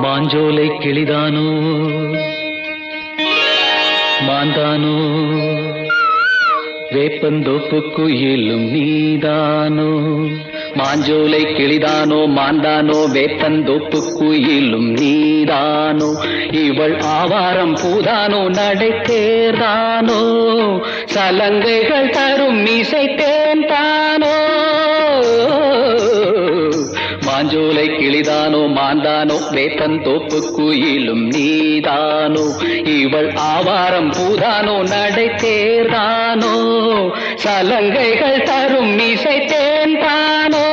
மாஞ்சோலை கிளிதானோ மாந்தானோ வேப்பந்தோப்பு குயிலும் நீதானோ. மாஞ்சோலை கிளிதானோ மாந்தானோ வேப்பந்தோப்பு குயிலும் நீதானோ. இவள் ஆவாரம் பூதானோ நடை தேர்தானோ சலங்கைகள் தரும் இசை தேன் தானோ. மாஞ்சோலை கிளிதானோ மாந்தானோ வேப்பந்தோப்பு குயிலும் நீதானோ. இவள் ஆவாரம் பூதானோ நடை தேர்தானோ சலங்கைகள் தரும் இசை தேன் தானோ.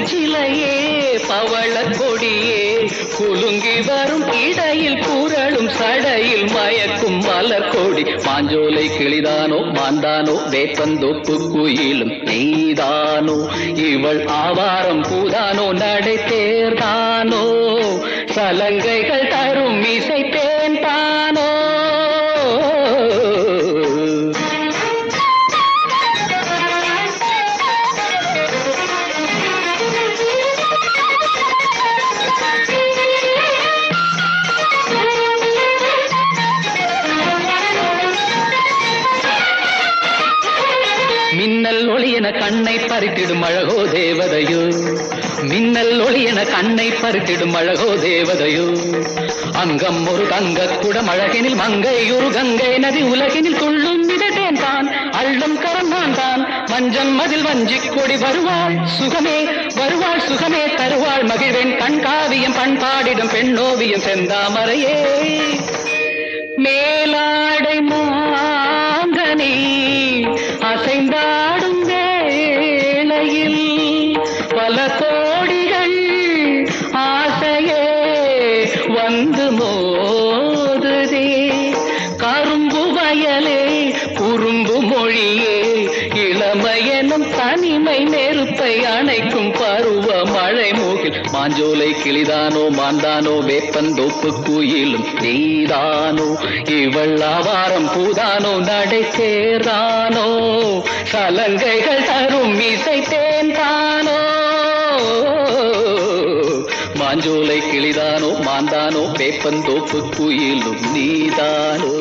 சிலையே பவள கொடியே குலுங்கி வரும் இடையில் புரளும் சடையில் மயக்கும் மலர் கொடி. மாஞ்சோலை கிளிதானோ மாந்தானோ வேப்பந்தோப்பு குயிலும் நீதானோ. இவள் ஆவாரம் பூதானோ நடை தேர்தானோ சலங்கைகள் தரும் இசை தேன் தானோ. மின்னல் ஒளியென கண்ணை பறித்திடும் அழகோ தேவதையோ. மின்னல் ஒளியென கண்ணை பறித்திடும் அழகோ தேவதையோ. அங்கம் ஒரு தங்க குடம் அழகினில் மங்கை ஒரு கங்கை நதி உலகினில் துள்ளும் மிதட்டேன் தான் அள்ளும் கரந்தான் தான். மஞ்சள் மதில் வஞ்சிக் கொடி வருவாள் சுகமே வருவாள் சுகமே தருவாள் மகிழ்வெண் கண்காவியம் பண்பாடிடும் பெண்ணோவியம் செந்தாமரையே. மேலாடை மாங்கனி அசைந்தாடும் வேளையில் பல கோடிகள் ஆசையே வந்து மோதுதே. கரும்பு வயலே குறும்பு மொழியே இளமையனும் தனிமை நெருப்பை அணைக்கும் பருவ மழை மூகில். மாஞ்சோலை கிளிதானோ மாந்தானோ வேப்பந்தோப்பு குயிலும் நீதானோ. இவள் ஆவாரம் பூதானோ நடை தேர்தானோ சலங்கைகள் தரும் இசை தேன் தானோ. மாஞ்சோலை கிளிதானோ மாந்தானோ வேப்பந்தோப்பு குயிலும் நீதானோ.